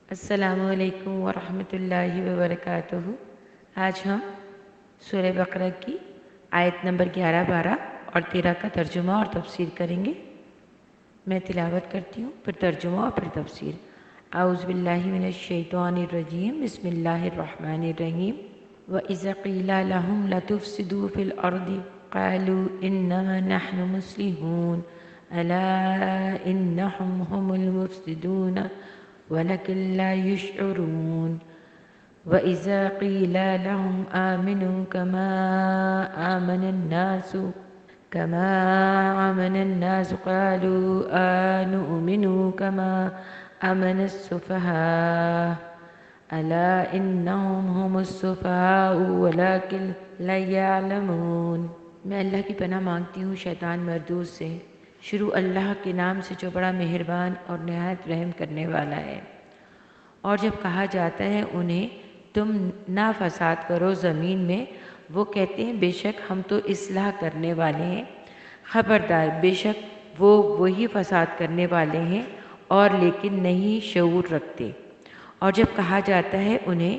السلام علیکم ورحمۃ اللہ وبرکاتہ۔ آج ہم سورہ بقرہ کی آیت نمبر 11، 12 اور 13 کا ترجمہ اور تفسیر کریں گے۔ میں تلاوت کرتی ہوں، پھر ترجمہ اور پھر تفسیر۔ اعوذ باللہ من الشیطان الرجیم، بسم اللہ الرحمن الرحیم۔ وَإِذَا قِيلَ لَهُمْ لَتُفْسِدُوا فِي الْأَرْضِ قَالُوا إِنَّمَا نَحْنُ مُصْلِحُونَ أَلَا إِنَّهُمْ هُمُ الْمُفْسِدُونَ وَلَكِنْ لَا يُشْعُرُونَ وَإِذَا قِيلَ لَهُمْ آمِنُوا كَمَا آمَنَ النَّاسُ قَالُوا أَنُؤْمِنُ كَمَا آمَنَ السُّفَهَاءُ أَلَا إِنَّهُمْ هُمُ السُّفَهَاءُ وَلَكِنْ لَا يَعْلَمُونَ۔ میں اللہ کی پناہ مانگتی ہوں شیطان مردود سے۔ شروع اللہ کے نام سے جو بڑا مہربان اور نہایت رحم کرنے والا ہے۔ اور جب کہا جاتا ہے انہیں تم نہ فساد کرو زمین میں، وہ کہتے ہیں بے شک ہم تو اصلاح کرنے والے ہیں۔ خبردار، بے شک وہ وہی فساد کرنے والے ہیں اور لیکن نہیں شعور رکھتے۔ اور جب کہا جاتا ہے انہیں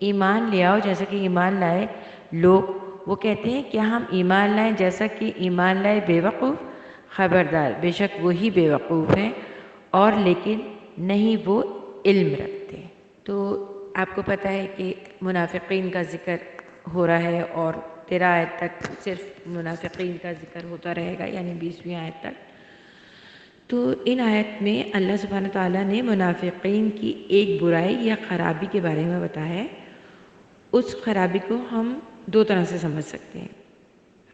ایمان لے آؤ جیسا کہ ایمان لائے لوگ، وہ کہتے ہیں کیا ہم ایمان لائیں جیسا کہ ایمان لائے بے وقوف۔ خبردار، بے شک وہی بے وقوف ہیں اور لیکن نہیں وہ علم رکھتے۔ تو آپ کو پتہ ہے کہ منافقین کا ذکر ہو رہا ہے اور 13 آیت تک صرف منافقین کا ذکر ہوتا رہے گا، یعنی 20ویں آیت تک۔ تو ان آیت میں اللہ سبحانہ تعالیٰ نے منافقین کی ایک برائی یا خرابی کے بارے میں بتایا ہے۔ اس خرابی کو ہم دو طرح سے سمجھ سکتے ہیں۔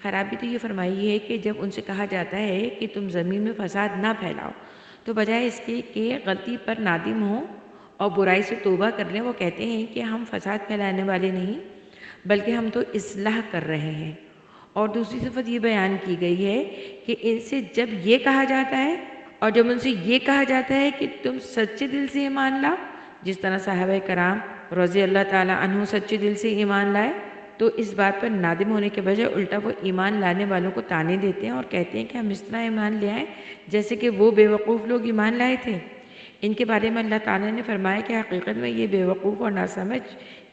خرابی تو یہ فرمائی ہے کہ جب ان سے کہا جاتا ہے کہ تم زمین میں فساد نہ پھیلاؤ، تو بجائے اس کے کہ غلطی پر نادم ہوں اور برائی سے توبہ کر لیں، وہ کہتے ہیں کہ ہم فساد پھیلانے والے نہیں بلکہ ہم تو اصلاح کر رہے ہیں۔ اور دوسری صفت یہ بیان کی گئی ہے کہ ان سے جب یہ کہا جاتا ہے اور جب ان سے یہ کہا جاتا ہے کہ تم سچے دل سے ایمان لاؤ، جس طرح صحابہ کرام رضی اللہ تعالیٰ عنہ سچے دل سے ایمان لائے، تو اس بات پر نادم ہونے کے بجائے الٹا وہ ایمان لانے والوں کو طعنے دیتے ہیں اور کہتے ہیں کہ ہم اس طرح ایمان لے آئیں جیسے کہ وہ بے وقوف لوگ ایمان لائے تھے۔ ان کے بارے میں اللہ تعالیٰ نے فرمایا کہ حقیقت میں یہ بے وقوف اور ناسمجھ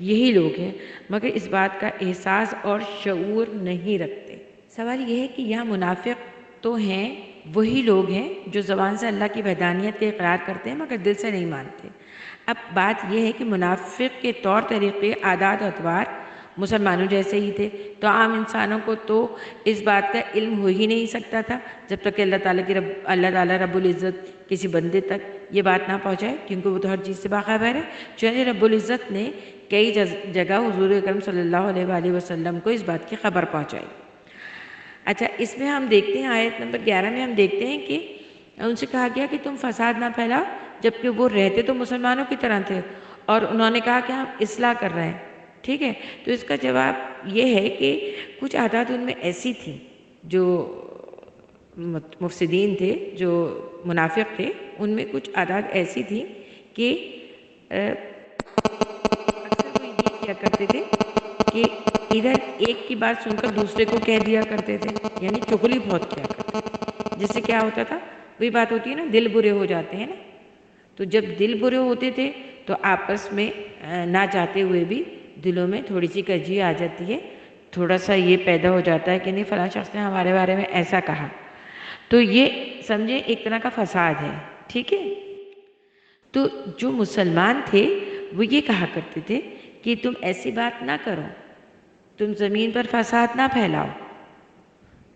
یہی لوگ ہیں، مگر اس بات کا احساس اور شعور نہیں رکھتے۔ سوال یہ ہے کہ یہاں منافق تو ہیں، وہی لوگ ہیں جو زبان سے اللہ کی وحدانیت کا اقرار کرتے ہیں مگر دل سے نہیں مانتے۔ اب بات یہ ہے کہ منافق کے طور طریقے، عادات و اطوار مسلمانوں جیسے ہی تھے، تو عام انسانوں کو تو اس بات کا علم ہو ہی نہیں سکتا تھا جب تک کہ اللہ تعالیٰ رب العزت کسی بندے تک یہ بات نہ پہنچائے، کیونکہ وہ تو ہر چیز سے باخبر ہے۔ چنانچہ رب العزت نے کئی جگہ حضور اکرم صلی اللہ علیہ وآلہ وسلم کو اس بات کی خبر پہنچائی۔ اچھا، اس میں ہم دیکھتے ہیں آیت نمبر 11 میں ہم دیکھتے ہیں کہ ان سے کہا گیا کہ تم فساد نہ پھیلاؤ، جبکہ وہ رہتے تو مسلمانوں کی طرح تھے اور انہوں نے کہا کہ ہم اصلاح کر رہے ہیں۔ ٹھیک ہے، تو اس کا جواب یہ ہے کہ کچھ عادات ان میں ایسی تھیں، جو مفسدین تھے، جو منافق تھے، ان میں کچھ عادات ایسی تھیں کہ اکثر وہ یہ کیا کرتے تھے کہ ادھر ایک کی بات سن کر دوسرے کو کہہ دیا کرتے تھے، یعنی چغلی بہت کیا کرتے تھے، جس سے کیا ہوتا تھا، وہی بات ہوتی ہے نا، دل برے ہو جاتے ہیں نا۔ تو جب دل برے ہوتے تھے تو آپس میں نہ چاہتے ہوئے بھی دلوں میں تھوڑی سی کجی آ جاتی ہے، تھوڑا سا یہ پیدا ہو جاتا ہے کہ نہیں فلاں شخص نے ہمارے بارے میں ایسا کہا، تو یہ سمجھے ایک طرح کا فساد ہے۔ ٹھیک ہے، تو جو مسلمان تھے وہ یہ کہا کرتے تھے کہ تم ایسی بات نہ کرو، تم زمین پر فساد نہ پھیلاؤ،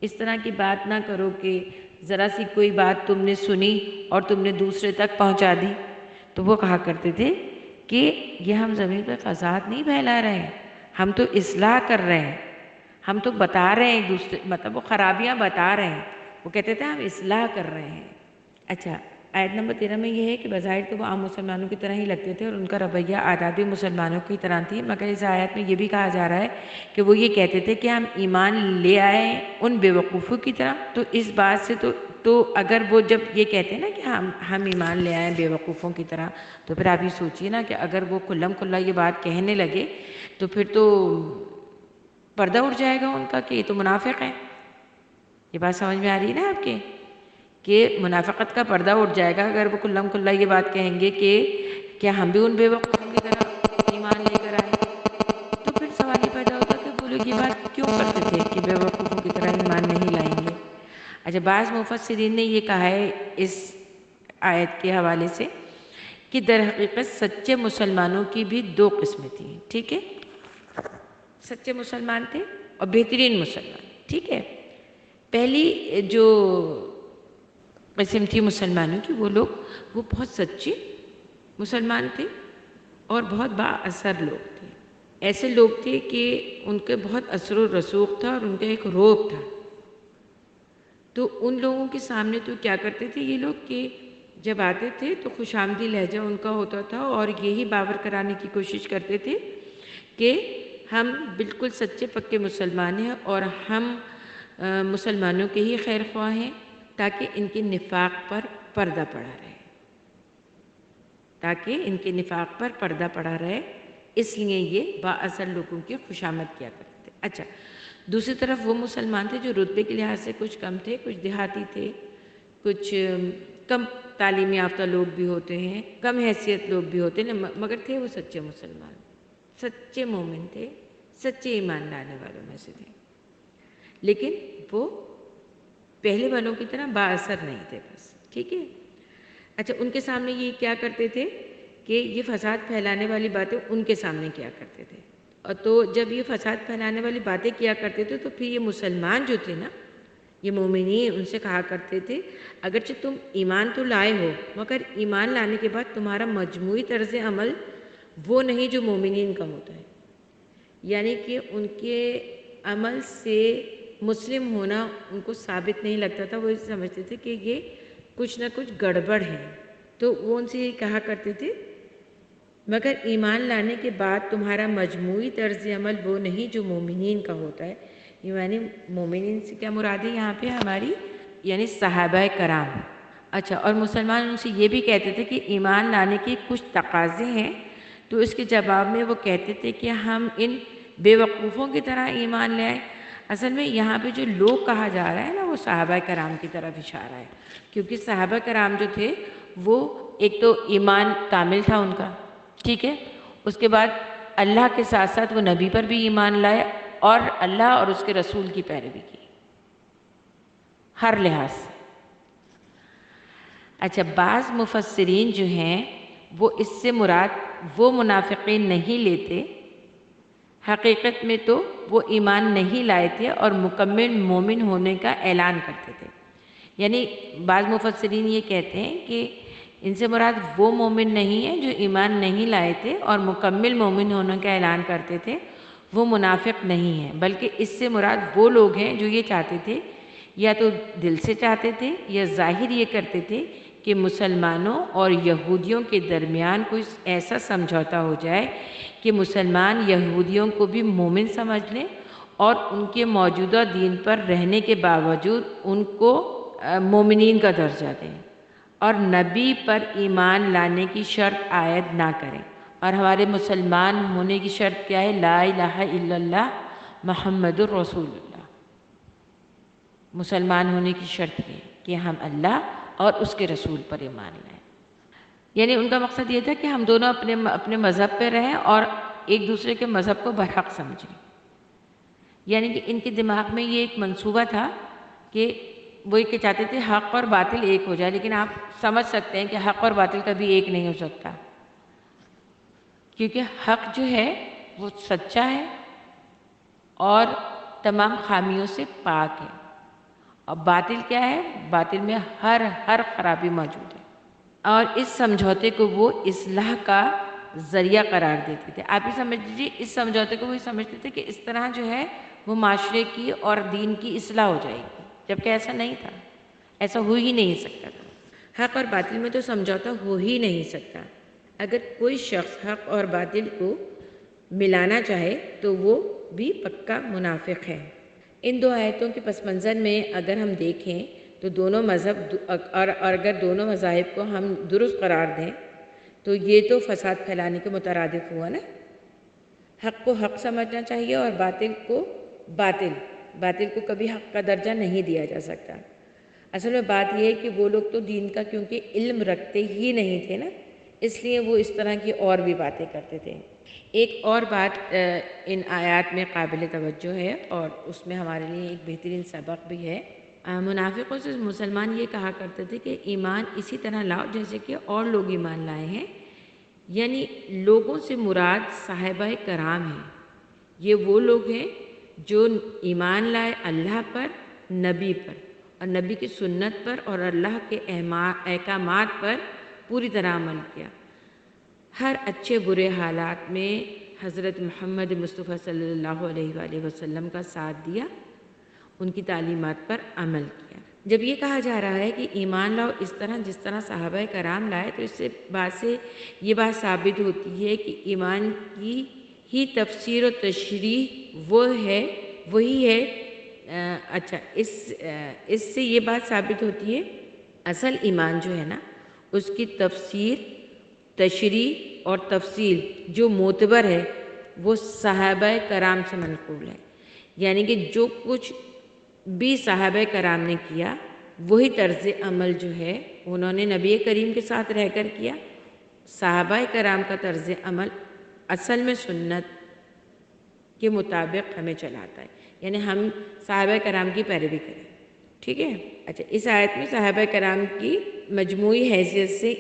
اس طرح کی بات نہ کرو کہ ذرا سی کوئی بات تم نے سنی اور تم نے دوسرے تک پہنچا دی۔ تو وہ کہا کرتے تھے کہ یہ ہم زمین پر فساد نہیں پھیلا رہے ہیں، ہم تو اصلاح کر رہے ہیں، ہم تو بتا رہے ہیں دوسرے، مطلب وہ خرابیاں بتا رہے ہیں، وہ کہتے تھے ہم اصلاح کر رہے ہیں۔ اچھا، آیت نمبر 13 میں یہ ہے کہ بظاہر تو وہ عام مسلمانوں کی طرح ہی لگتے تھے اور ان کا رویہ عادات بھی مسلمانوں کی طرح تھی، مگر اس آیت میں یہ بھی کہا جا رہا ہے کہ وہ یہ کہتے تھے کہ ہم ایمان لے آئے ان بے وقوفوں کی طرح۔ تو اس بات سے تو اگر وہ جب یہ کہتے ہیں نا کہ ہم ایمان لے آئے بے وقوفوں کی طرح، تو پھر آپ یہ سوچئے نا کہ اگر وہ کھلم کھلا یہ بات کہنے لگے تو پھر تو پردہ اٹھ جائے گا ان کا کہ یہ تو منافق ہیں۔ یہ بات سمجھ میں آ رہی ہے نا آپ کے، کہ منافقت کا پردہ اٹھ جائے گا اگر وہ کھلم کھلا یہ بات کہیں گے کہ کیا ہم بھی ان بے وقوفوں کی طرح ایمان لے کر آئیں؟ تو پھر سوال یہ پیدا ہوتا کہ وہ لوگ یہ بات کیوں کرتے تھے کہ بے وقوفوں کی طرح ایمان نہیں لائیں گے؟ اچھا، بعض مفسرین نے یہ کہا ہے اس آیت کے حوالے سے کہ در حقیقت سچے مسلمانوں کی بھی دو قسمیں تھیں، ٹھیک ہے؟ سچے مسلمان تھے اور بہترین مسلمان، ٹھیک ہے؟ پہلی جو قسم تھی مسلمانوں کی، وہ بہت سچے مسلمان تھے اور بہت با اثر لوگ تھے. ایسے لوگ تھے کہ ان کے بہت اثر و رسوخ تھا اور ان کا ایک روب تھا. تو ان لوگوں کے سامنے تو کیا کرتے تھے یہ لوگ کہ جب آتے تھے تو خوش آمدی لہجہ ان کا ہوتا تھا اور یہی باور کرانے کی کوشش کرتے تھے کہ ہم بالکل سچے پکے مسلمان ہیں اور ہم مسلمانوں کے ہی خیر خواہ ہیں، تاکہ ان کے نفاق پر پردہ پڑا رہے، اس لیے یہ با اثر لوگوں کی خوشامد کیا کرتے تھے. اچھا، دوسری طرف وہ مسلمان تھے جو رتبے کے لحاظ سے کچھ کم تھے، کچھ دیہاتی تھے، کچھ کم تعلیم یافتہ لوگ بھی ہوتے ہیں، کم حیثیت لوگ بھی ہوتے ہیں، مگر تھے وہ سچے مسلمان، سچے مومن تھے، سچے ایمان لانے والوں میں سے تھے. لیکن وہ پہلے والوں کی طرح با اثر نہیں تھے بس، ٹھیک ہے؟ اچھا، ان کے سامنے یہ کیا کرتے تھے کہ یہ فساد پھیلانے والی باتیں ان کے سامنے کیا کرتے تھے. اور تو جب یہ فساد پھیلانے والی باتیں کیا کرتے تھے تو پھر یہ مسلمان جو تھے نا، یہ مومنین، ان سے کہا کرتے تھے اگرچہ تم ایمان تو لائے ہو مگر ایمان لانے کے بعد تمہارا مجموعی طرز عمل وہ نہیں جو مومنین کا ہوتا ہے. یعنی کہ ان کے عمل سے مسلم ہونا ان کو ثابت نہیں لگتا تھا، وہ یہ سمجھتے تھے کہ یہ کچھ نہ کچھ گڑبڑ ہے. تو وہ ان سے یہ کہا کرتے تھے مگر ایمان لانے کے بعد تمہارا مجموعی طرز عمل وہ نہیں جو مومنین کا ہوتا ہے. یعنی مومنین سے کیا مراد ہے یہاں پہ ہماری، یعنی صحابہ کرام. اچھا، اور مسلمان ان سے یہ بھی کہتے تھے کہ ایمان لانے کے کچھ تقاضے ہیں، تو اس کے جواب میں وہ کہتے تھے کہ ہم ان بے وقوفوں کی طرح ایمان لے آئیں. اصل میں یہاں پہ جو لوگ کہا جا رہا ہے نا، وہ صحابہ کرام کی طرف اشارہ ہے، کیونکہ صحابہ کرام جو تھے وہ ایک تو ایمان کامل تھا ان کا، ٹھیک ہے؟ اس کے بعد اللہ کے ساتھ ساتھ وہ نبی پر بھی ایمان لائے اور اللہ اور اس کے رسول کی پیروی کی ہر لحاظ سے. اچھا، بعض مفسرین جو ہیں وہ اس سے مراد وہ منافقین نہیں لیتے، حقیقت میں تو وہ ایمان نہیں لائے تھے اور مکمل مومن ہونے کا اعلان کرتے تھے. یعنی بعض مفسرین یہ کہتے ہیں کہ ان سے مراد وہ مومن نہیں ہیں جو ایمان نہیں لائے تھے اور مکمل مومن ہونے کا اعلان کرتے تھے، وہ منافق نہیں ہیں، بلکہ اس سے مراد وہ لوگ ہیں جو یہ چاہتے تھے، یا تو دل سے چاہتے تھے یا ظاہر یہ کرتے تھے کہ مسلمانوں اور یہودیوں کے درمیان کوئی ایسا سمجھوتا ہو جائے کہ مسلمان یہودیوں کو بھی مومن سمجھ لیں اور ان کے موجودہ دین پر رہنے کے باوجود ان کو مومنین کا درجہ دیں اور نبی پر ایمان لانے کی شرط عائد نہ کریں. اور ہمارے مسلمان ہونے کی شرط کیا ہے؟ لا الہ الا اللہ محمد الرسول اللہ. مسلمان ہونے کی شرط یہ کہ ہم اللہ اور اس کے رسول پر ایمان لائیں. یعنی ان کا مقصد یہ تھا کہ ہم دونوں اپنے مذہب پہ رہیں اور ایک دوسرے کے مذہب کو برحق سمجھیں. یعنی کہ ان کے دماغ میں یہ ایک منصوبہ تھا کہ وہ یہ چاہتے تھے حق اور باطل ایک ہو جائے، لیکن آپ سمجھ سکتے ہیں کہ حق اور باطل کبھی ایک نہیں ہو سکتا، کیونکہ حق جو ہے وہ سچا ہے اور تمام خامیوں سے پاک ہے، اور باطل کیا ہے؟ باطل میں ہر خرابی موجود ہے. اور اس سمجھوتے کو وہ اصلاح کا ذریعہ قرار دیتے تھے. آپ ہی سمجھ لیجیے، اس سمجھوتے کو وہ سمجھتے تھے کہ اس طرح جو ہے وہ معاشرے کی اور دین کی اصلاح ہو جائے گی، جبکہ ایسا نہیں تھا، ایسا ہو ہی نہیں سکتا تھا. حق اور باطل میں تو سمجھوتا ہو ہی نہیں سکتا. اگر کوئی شخص حق اور باطل کو ملانا چاہے تو وہ بھی پکا منافق ہے. ان دو آیتوں کے پس منظر میں اگر ہم دیکھیں تو دونوں مذہب اور اگر دونوں مذاہب کو ہم درست قرار دیں تو یہ تو فساد پھیلانے کے مترادف ہوا نا. حق کو حق سمجھنا چاہیے اور باطل کو باطل کو کبھی حق کا درجہ نہیں دیا جا سکتا. اصل میں بات یہ ہے کہ وہ لوگ تو دین کا کیونکہ علم رکھتے ہی نہیں تھے نا، اس لیے وہ اس طرح کی اور بھی باتیں کرتے تھے۔ ایک اور بات ان آیات میں قابل توجہ ہے اور اس میں ہمارے لیے ایک بہترین سبق بھی ہے۔ منافقوں سے مسلمان یہ کہا کرتے تھے کہ ایمان اسی طرح لاؤ جیسے کہ اور لوگ ایمان لائے ہیں، یعنی لوگوں سے مراد صحابہ کرام ہیں۔ یہ وہ لوگ ہیں جو ایمان لائے اللہ پر، نبی پر، اور نبی کی سنت پر اور اللہ کے احکامات پر پوری طرح عمل کیا۔ ہر اچھے برے حالات میں حضرت محمد مصطفیٰ صلی اللہ علیہ وآلہ وسلم کا ساتھ دیا، ان کی تعلیمات پر عمل کیا۔ جب یہ کہا جا رہا ہے کہ ایمان لاؤ اس طرح جس طرح صحابہ کرام لائے، تو اس سے یہ بات ثابت ہوتی ہے کہ ایمان کی ہی تفسیر و تشریح وہی ہے۔ اچھا، اس سے یہ بات ثابت ہوتی ہے اصل ایمان جو ہے نا، اس کی تفسیر، تشریح اور تفصیل جو معتبر ہے وہ صحابہ کرام سے منقول ہے، یعنی کہ جو کچھ بھی صحابہ کرام نے کیا وہی طرز عمل جو ہے انہوں نے نبی کریم کے ساتھ رہ کر کیا۔ صحابہ کرام کا طرز عمل اصل میں سنت کے مطابق ہمیں چلاتا ہے، یعنی ہم صحابہ کرام کی پیروی کریں، ٹھیک ہے۔ اچھا، اس آیت میں صحابہ کرام کی مجموعی حیثیت سے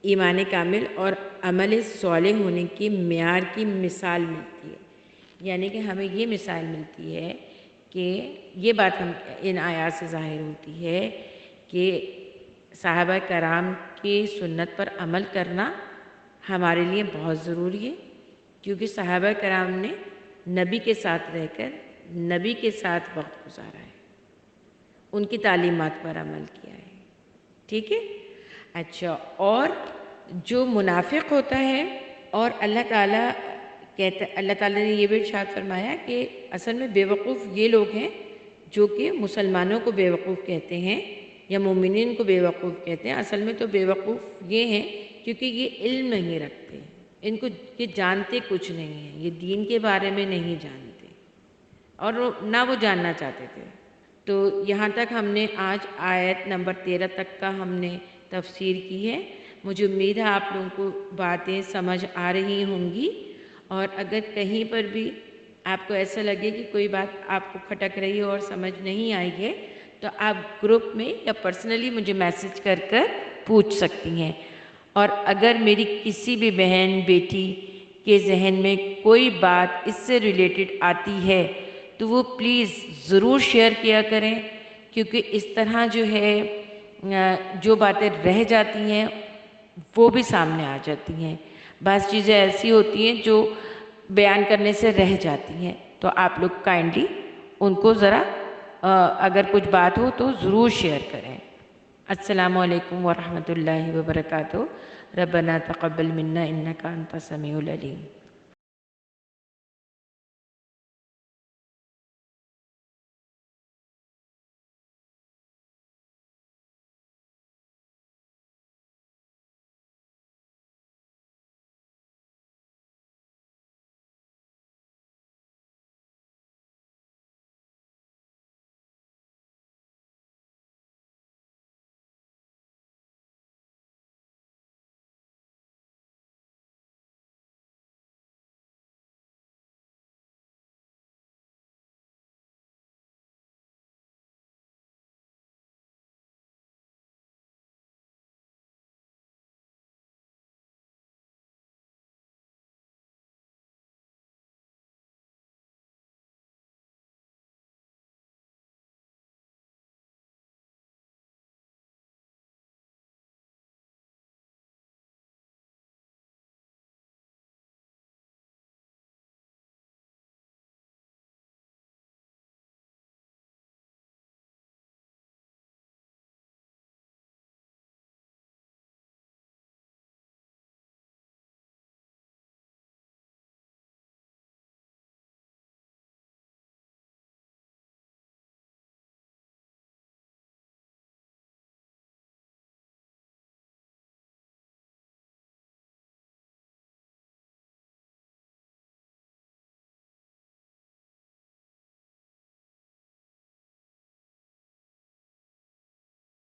ایمان کامل اور عمل صالح ہونے کی معیار کی مثال ملتی ہے، یعنی کہ ہمیں یہ مثال ملتی ہے کہ یہ بات ہم ان آیات سے ظاہر ہوتی ہے کہ صحابہ کرام کی سنت پر عمل کرنا ہمارے لیے بہت ضروری ہے، کیونکہ صحابہ کرام نے نبی کے ساتھ رہ کر نبی کے ساتھ وقت گزارا ہے، ان کی تعلیمات پر عمل کیا ہے، ٹھیک ہے۔ اچھا، اور جو منافق ہوتا ہے، اور اللہ تعالیٰ نے یہ بھی ارشاد فرمایا کہ اصل میں بے وقوف یہ لوگ ہیں جو کہ مسلمانوں کو بے وقوف کہتے ہیں یا مومنین کو بے وقوف کہتے ہیں۔ اصل میں تو بے وقوف یہ ہیں کیونکہ یہ علم نہیں رکھتے، ان کو یہ جانتے کچھ نہیں ہیں، یہ دین کے بارے میں نہیں جانتے اور نہ وہ جاننا چاہتے تھے۔ تو یہاں تک ہم نے آج آیت نمبر 13 تک کا ہم نے تفسیر کی ہے۔ مجھے امید ہے آپ لوگوں کو باتیں سمجھ آ رہی ہوں گی، اور اگر کہیں پر بھی آپ کو ایسا لگے کہ کوئی بات آپ کو کھٹک رہی ہو اور سمجھ نہیں آئی ہے تو آپ گروپ میں یا پرسنلی مجھے میسج کر پوچھ سکتی ہیں۔ اور اگر میری کسی بھی بہن بیٹی کے ذہن میں کوئی بات اس سے ریلیٹڈ آتی ہے تو وہ پلیز ضرور شیئر کیا کریں، کیونکہ اس طرح جو ہے جو باتیں رہ جاتی ہیں وہ بھی سامنے آ جاتی ہیں۔ بعض چیزیں ایسی ہوتی ہیں جو بیان کرنے سے رہ جاتی ہیں، تو آپ لوگ کائنڈلی ان کو ذرا اگر کچھ بات ہو تو ضرور شیئر کریں۔ السلام علیکم ورحمۃ اللہ وبرکاتہ۔ ربنا تقبل منا انک انت السمیع العلیم۔